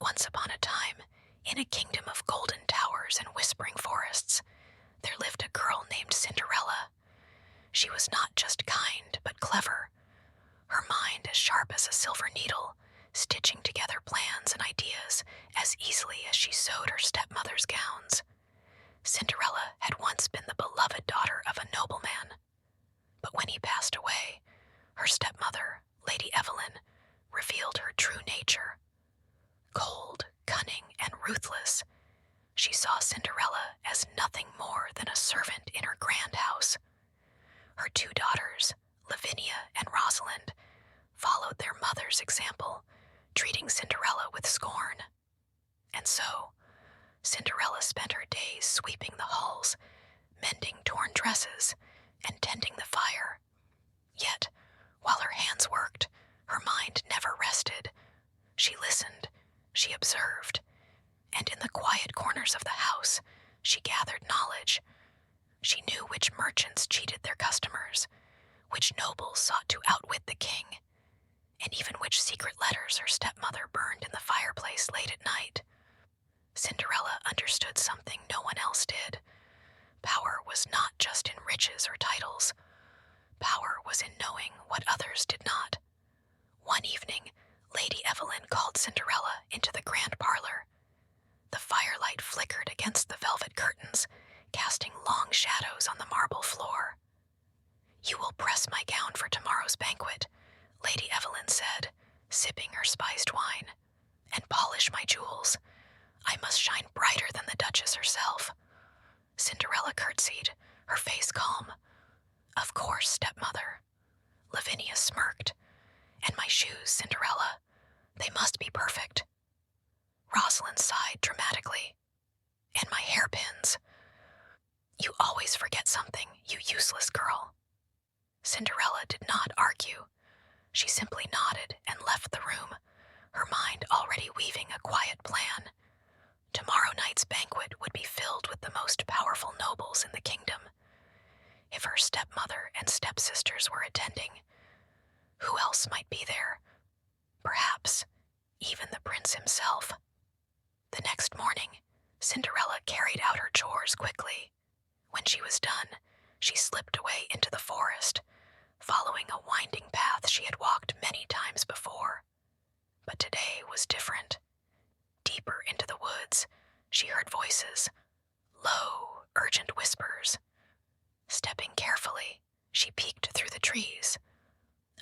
Once upon a time, in a kingdom of golden towers and whispering forests, there lived a girl named Cinderella. She was not just kind, but clever, her mind as sharp as a silver needle, stitching together plans and ideas as easily as she sewed her stepmother's gowns. Cinderella had once been the beloved daughter of a nobleman, but when he passed away, her stepmother, Lady Evelyn, revealed her true nature. Cold, cunning, and ruthless, she saw Cinderella as nothing more than a servant in her grand house. Her two daughters, Lavinia and Rosalind, followed their mother's example, treating Cinderella with scorn. And so, Cinderella spent her days sweeping the halls, mending torn dresses, and tending the fire. Yet, while her hands worked, her mind never rested. She listened, she observed, and in the quiet corners of the house, she gathered knowledge. She knew which merchants cheated their customers, which nobles sought to outwit the king, and even which secret letters her stepmother burned in the fireplace late at night. Cinderella understood something no one else did. Power was not just in riches or titles. Power was in knowing what others did not. One evening, Lady Evelyn called Cinderella into the grand parlor. The firelight flickered against the velvet curtains, casting long shadows on the marble floor. "You will press my gown for tomorrow's banquet," Lady Evelyn said, sipping her spiced wine, "and polish my jewels. I must shine brighter than the Duchess herself." Cinderella curtsied, her face calm. "Of course, stepmother." Lavinia smirked. "And my shoes, Cinderella. They must be perfect." Rosalind sighed dramatically. "And my hairpins." "You always forget something, you useless girl." Cinderella did not argue. She simply nodded and left the room, her mind already weaving a quiet plan. Tomorrow night's banquet would be filled with the most powerful nobles in the kingdom. If her stepmother and stepsisters were attending, who else might be there? Perhaps even the prince himself. The next morning, Cinderella carried out her chores quickly. When she was done, she slipped away into the forest, following a winding path she had walked many times before. But today was different. Deeper into the woods, she heard voices, low, urgent whispers. Stepping carefully, she peeked through the trees.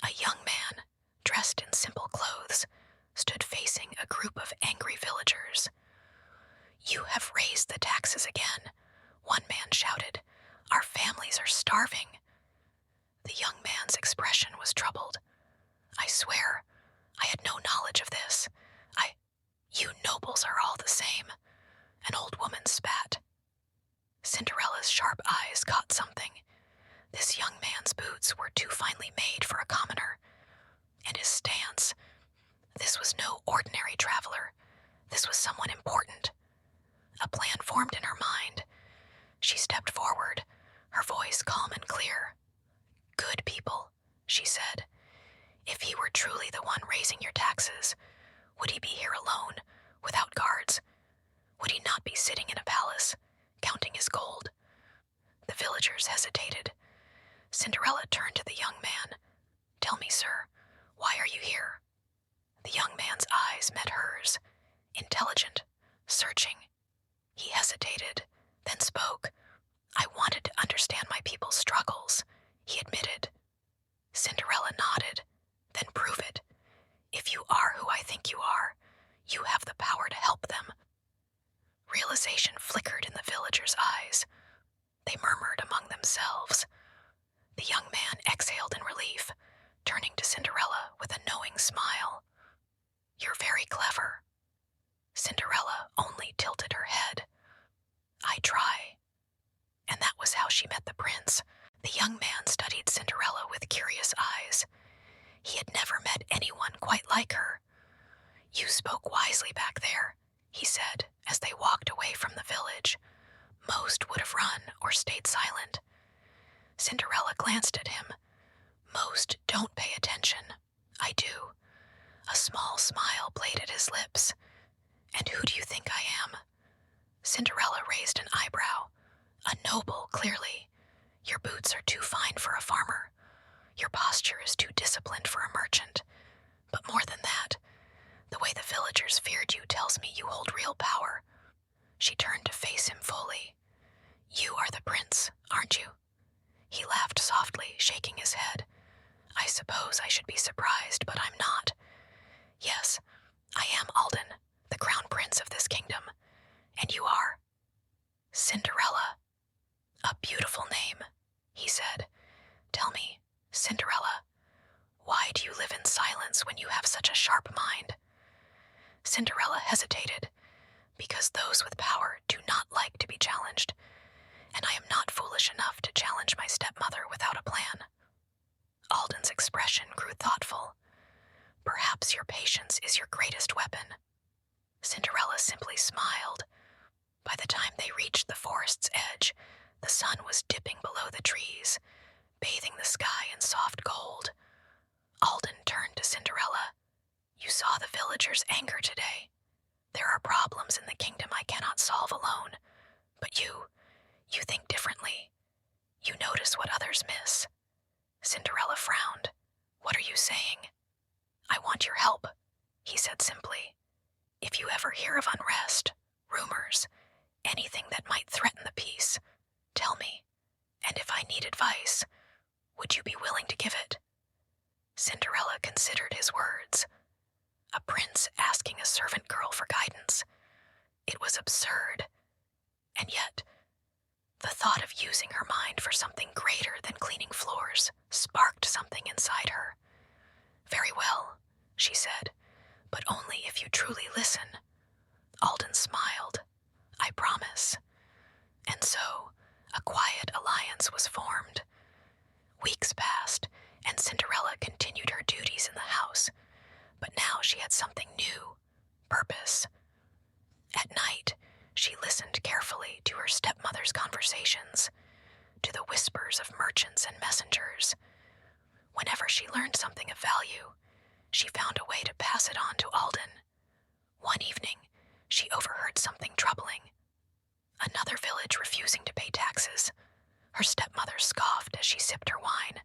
A young man, dressed in simple clothes, stood facing a group of angry villagers. "You have raised the taxes again," one man shouted. "Our families are starving." The young man's expression was troubled. "I swear, I had no knowledge of this. You nobles are all the same," an old woman spat. Cinderella's sharp eyes caught something. This young man's boots were too finely made for a commoner, and his stance. This was no ordinary traveler. This was someone important. A plan formed in her mind. She stepped forward, her voice calm and clear. "Good people," she said. "If he were truly the one raising your taxes, would he be here alone, without guards? Would he not be sitting in a palace, counting his gold?" The villagers hesitated. Cinderella turned to the young man. "Tell me, sir, why are you here?" The young man's eyes met hers, intelligent, searching. He hesitated, then spoke. "I wanted to understand my people's struggles," he admitted. Cinderella nodded. "Then prove it. If you are who I think you are, you have the power to help them." Realization flickered in the villagers' eyes. They murmured among themselves. The young man exhaled in relief, turning to Cinderella with a knowing smile. "You're very clever." Cinderella only tilted her head. "I try." And that was how she met the prince. The young man studied Cinderella with curious eyes. He had never met anyone quite like her. "You spoke wisely back there," he said as they walked away from the village. Most would have run or stayed silent. Cinderella glanced at him. "Most don't pay attention. I do." A small smile played at his lips. And who do you think I am? Cinderella raised an eyebrow. A noble, clearly. Your boots are too fine for a farmer. Your posture is too disciplined for a merchant. But more than that, the way the villagers feared you tells me you hold real power. She turned to face him fully. You are the prince, aren't you? He laughed softly, shaking his head. I suppose I should be surprised, but I'm not. Yes, I am Alden, the crown prince of this kingdom. And you are Cinderella. A beautiful name, he said. Tell me, Cinderella, why do you live in silence when you have such a sharp mind? Cinderella hesitated, because those with power do not like to be challenged, and I am not foolish enough to challenge my stepmother without a plan. Alden's expression grew thoughtful. Perhaps your patience is your greatest weapon. Cinderella simply smiled. By the time they reached the forest's edge, the sun was dipping below the trees, bathing the sky in soft gold. Alden turned to Cinderella. You saw the villagers' anger today. There are problems in the kingdom I cannot solve alone. But you think differently. You notice what others miss. Cinderella frowned. What are you saying? I want your help, he said simply. If you ever hear of unrest, rumors, anything that might threaten the peace, tell me. And if I need advice, would you be willing to give it? Cinderella considered his words. A prince asking a servant girl for guidance. It was absurd. And yet, the thought of using her mind for something greater than cleaning floors sparked something inside her. Very well, she said, but only if you truly listen. Alden smiled. I promise. And so, a quiet alliance was formed. Weeks passed, and Cinderella continued her duties in the house, but now she had something new, purpose. At night, she listened carefully to her stepmother's conversations, to the whispers of merchants and messengers. Whenever she learned something of value, she found a way to pass it on to Alden. One evening, she overheard something troubling. Another village refusing to pay taxes. Her stepmother scoffed as she sipped her wine.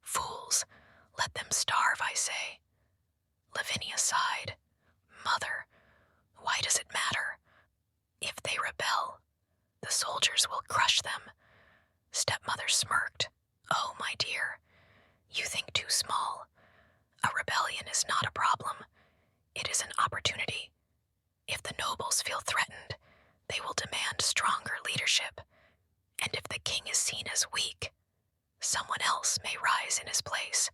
Fools, let them starve, I say. Lavinia sighed. Mother, why does it matter? If they rebel, the soldiers will crush them. Stepmother smirked. Oh, my dear, you think too small. A rebellion is not a problem. It is an opportunity. If the nobles feel threatened, they will demand stronger leadership. And if the king is seen as weak, someone else may rise in his place.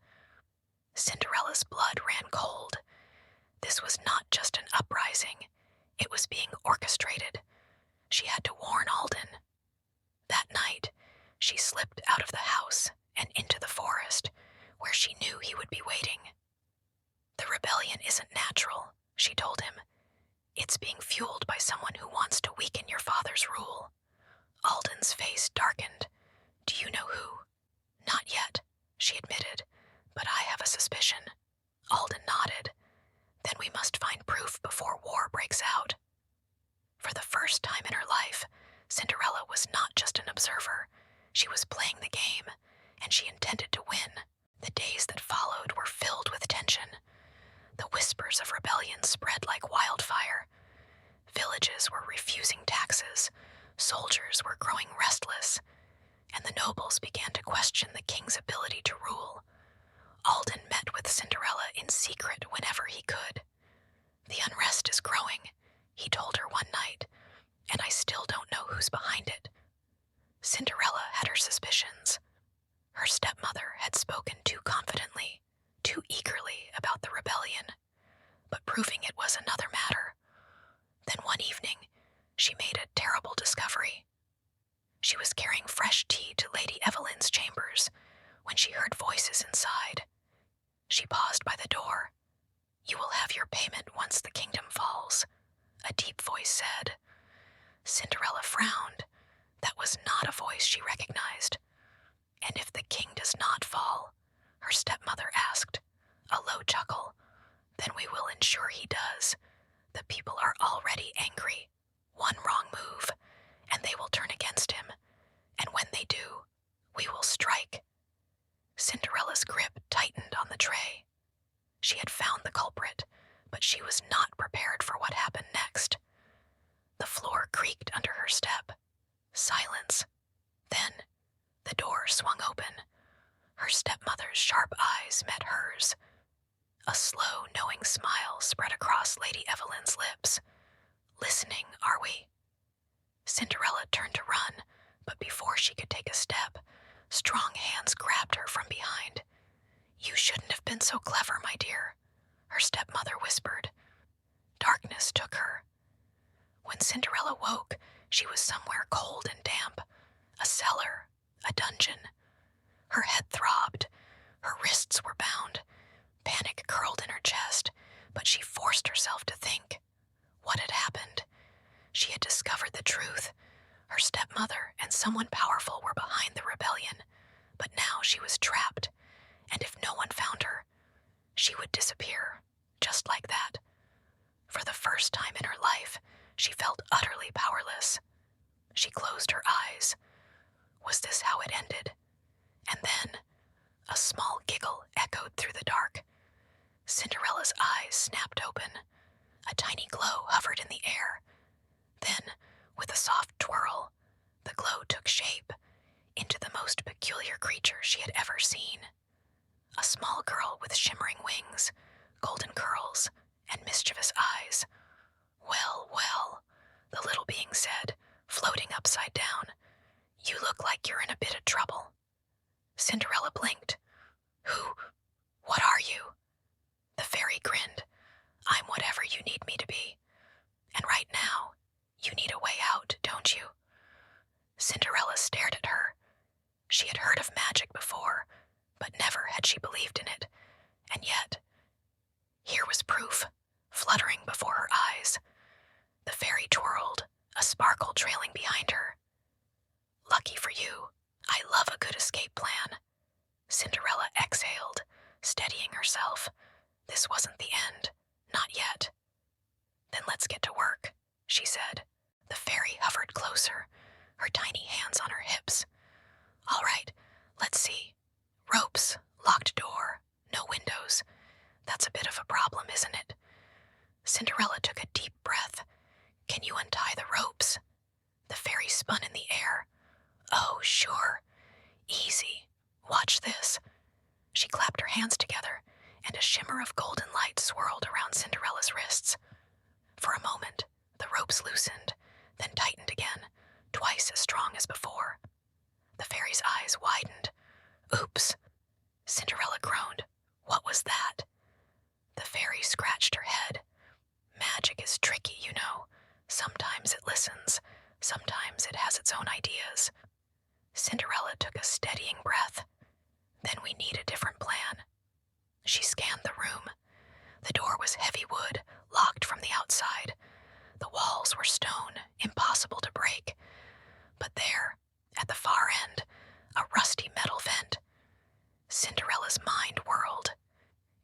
Cinderella's blood ran cold. This was not just an uprising. It was being orchestrated. She had to warn Alden. That night, she slipped out of the house and into the forest, where she knew he would be waiting. The rebellion isn't natural, she told him. It's being fueled by someone who wants to weaken your father's rule. Alden's face darkened. Do you know who? Not yet, she admitted, but I have a suspicion. Alden nodded. Then we must find proof before war breaks out. For the first time in her life, Cinderella was not just an observer. She was playing the game, and she intended to win. The days that followed were filled with tension. The whispers of rebellion spread like wildfire. Villages were refusing taxes, soldiers were growing restless, and the nobles began to question the king's ability to rule. Alden met with Cinderella in secret whenever he could. The unrest is growing, he told her one night, and I still don't know who's behind it. Cinderella had her suspicions. Her stepmother had spoken too confidently, too eagerly about the rebellion, but proving it was another matter. Then one evening, she made a terrible discovery. She was carrying fresh tea to Lady Evelyn's chambers when she heard voices inside. She paused by the door. You will have your payment once the kingdom falls, a deep voice said. Cinderella frowned. That was not a voice she recognized. And if the king does not fall, her stepmother asked, a low chuckle, then we will ensure he does. The people are already angry. One wrong move, and they will turn against him. And when they do, we will strike. Cinderella's grip tightened on the tray. She had found the culprit, but she was not prepared for what happened next. The floor creaked under her step. Silence. Then, the door swung open. Her stepmother's sharp eyes met hers. A slow, knowing smile spread across Lady Evelyn's lips. Listening, are we? Cinderella turned to run, but before she could take a step, strong hands grabbed her from behind. You shouldn't have been so clever, my dear, her stepmother whispered. Darkness took her. When Cinderella woke, she was somewhere cold and damp. A cellar, a dungeon. Her head throbbed. Her wrists were bound. Panic curled in her chest, but she forced herself to think. What had happened? She had discovered the truth. Her stepmother and someone powerful were behind the rebellion, but now she was trapped, and if no one found her, she would disappear, just like that. For the first time in her life, she felt utterly powerless. She closed her eyes. Was this how it ended? And then, a small giggle echoed through the dark. Cinderella's eyes snapped open. A tiny glow hovered in the air. Then, with a soft twirl, the glow took shape into the most peculiar creature she had ever seen. A small girl with shimmering wings, golden curls, and mischievous eyes. Well, well, the little being said, floating upside down. You look like you're in a bit of trouble. Cinderella blinked. What are you? The fairy grinned. I'm whatever you need me to be. And right now, you need a way out, don't you? Cinderella stared at her. She had heard of magic before, but never had she believed in it. And yet, here was proof, fluttering before her eyes. The fairy twirled, a sparkle trailing behind her. Lucky for you, I love a good escape plan. Cinderella exhaled, steadying herself. This wasn't the end, not yet. Then let's get to work, she said. The fairy hovered closer, her tiny hands on her hips. All right, let's see. Ropes, locked door, no windows. That's a bit of a problem, isn't it? Cinderella took a deep breath. Can you untie the ropes? The fairy spun in the air. Oh, sure. Easy. Watch this. She clapped her hands together, and a shimmer of golden light swirled around Cinderella's wrists. For a moment, the ropes loosened, then tightened again, twice as strong as before. The fairy's eyes widened. Oops. Cinderella groaned. What was that? The fairy scratched her head. Magic is tricky, you know. Sometimes it listens, sometimes it has its own ideas. Cinderella took a steadying breath. Then we need a different plan. She scanned the room. The door was heavy wood, locked from the outside. The walls were stone, impossible to break. But there, at the far end, a rusty metal vent. Cinderella's mind whirled.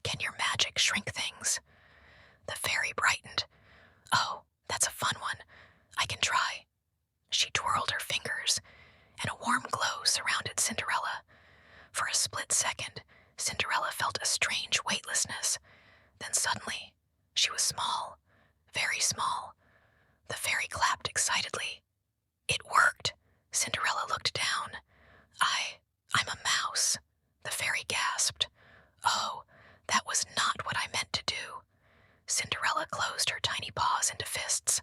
Can your magic shrink things? The fairy brightened. Oh, that's a fun one. I can try. She twirled her fingers, and a warm glow surrounded Cinderella. For a split second, Cinderella felt a strange weightlessness. Then suddenly, she was small, very small. The fairy clapped excitedly. It worked. Cinderella looked down. I'm a mouse, the fairy gasped. Oh, that was not what I meant to do. Cinderella closed her tiny paws into fists.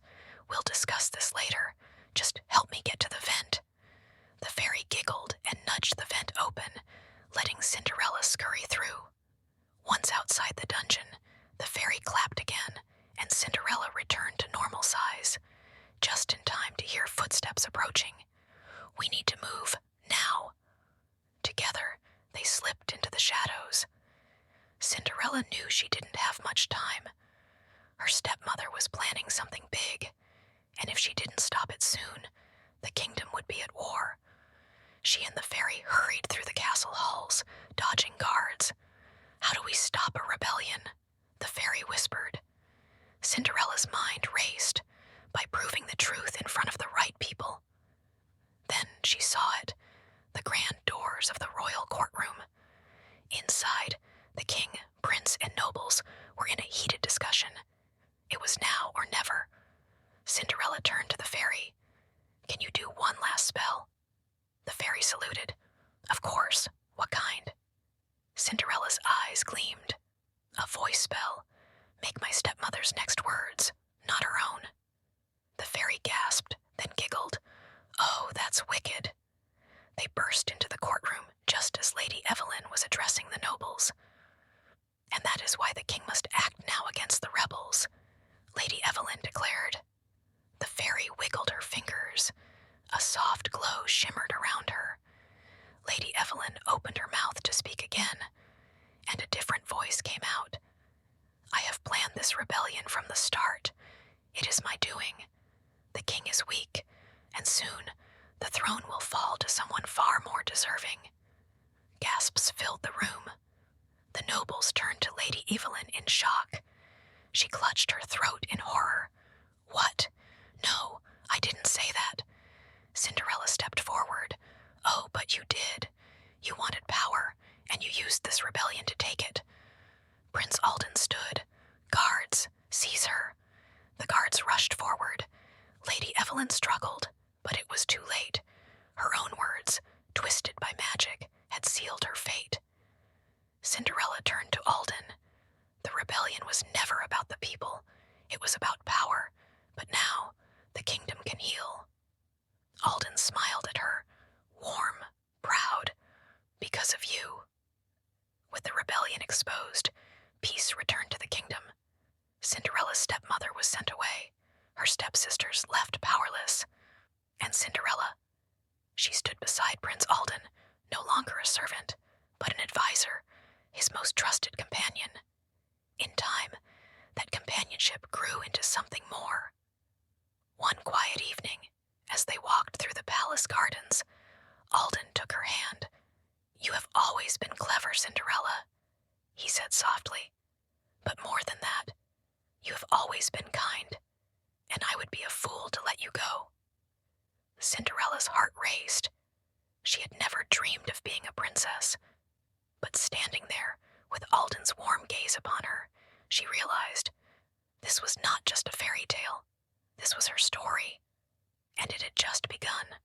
We'll discuss this later. Just help me get to the vent. The fairy giggled and nudged the vent open, letting Cinderella scurry through. Once outside the dungeon, the fairy clapped again, and Cinderella returned to normal size, just in time to hear footsteps approaching. We need to move, now. Together, they slipped into the shadows. Cinderella knew she didn't have much time. Her stepmother was planning moment she saw it, the grand doors of the royal courtroom. Inside, the king, prince, and nobles were in a heated discussion. It was now or never. Cinderella turned to the fairy. "Can you do one last spell?" The fairy saluted. "Of course. What kind?" Cinderella's eyes gleamed. "A voice spell. Make my stepmother's next words, not her own." The fairy gasped, then giggled. "Oh, that's wicked." They burst into the courtroom just as Lady Evelyn was addressing the nobles. "And that is why the king must act now against the rebels," Lady Evelyn declared. The fairy wiggled her fingers. A soft glow shimmered around her. Lady Evelyn opened her mouth to speak again, and a different voice came out. "I have planned this rebellion from the start. It is my doing. The king is weak, and soon the throne will fall to someone far more deserving." Gasps filled the room. The nobles turned to Lady Evelyn in shock. She clutched her throat in horror. "What? No, I didn't say that." Cinderella stepped forward. "Oh, but you did. You wanted power, and you used this rebellion to take it." Prince Alden stood. "Guards, seize her." The guards rushed forward. Lady Evelyn struggled, but it was too late. Her own words, twisted by magic, had sealed her fate. Cinderella turned to Alden. The rebellion was never about the people. It was about power, but now the kingdom can heal. Alden smiled at her, warm, proud, "Because of you." With the rebellion exposed, peace returned to the kingdom. Cinderella's stepmother was sent away. Her stepsisters left powerless. And Cinderella, she stood beside Prince Alden, no longer a servant, but an advisor, his most trusted companion. In time, that companionship grew into something more. One quiet evening, as they walked through the palace gardens, Alden took her hand. "You have always been clever, Cinderella," he said softly. "But more than that, you have always been kind, and I would be a fool to let you go." Cinderella's heart raced. She had never dreamed of being a princess. But standing there, with Alden's warm gaze upon her, she realized this was not just a fairy tale. This was her story, and it had just begun.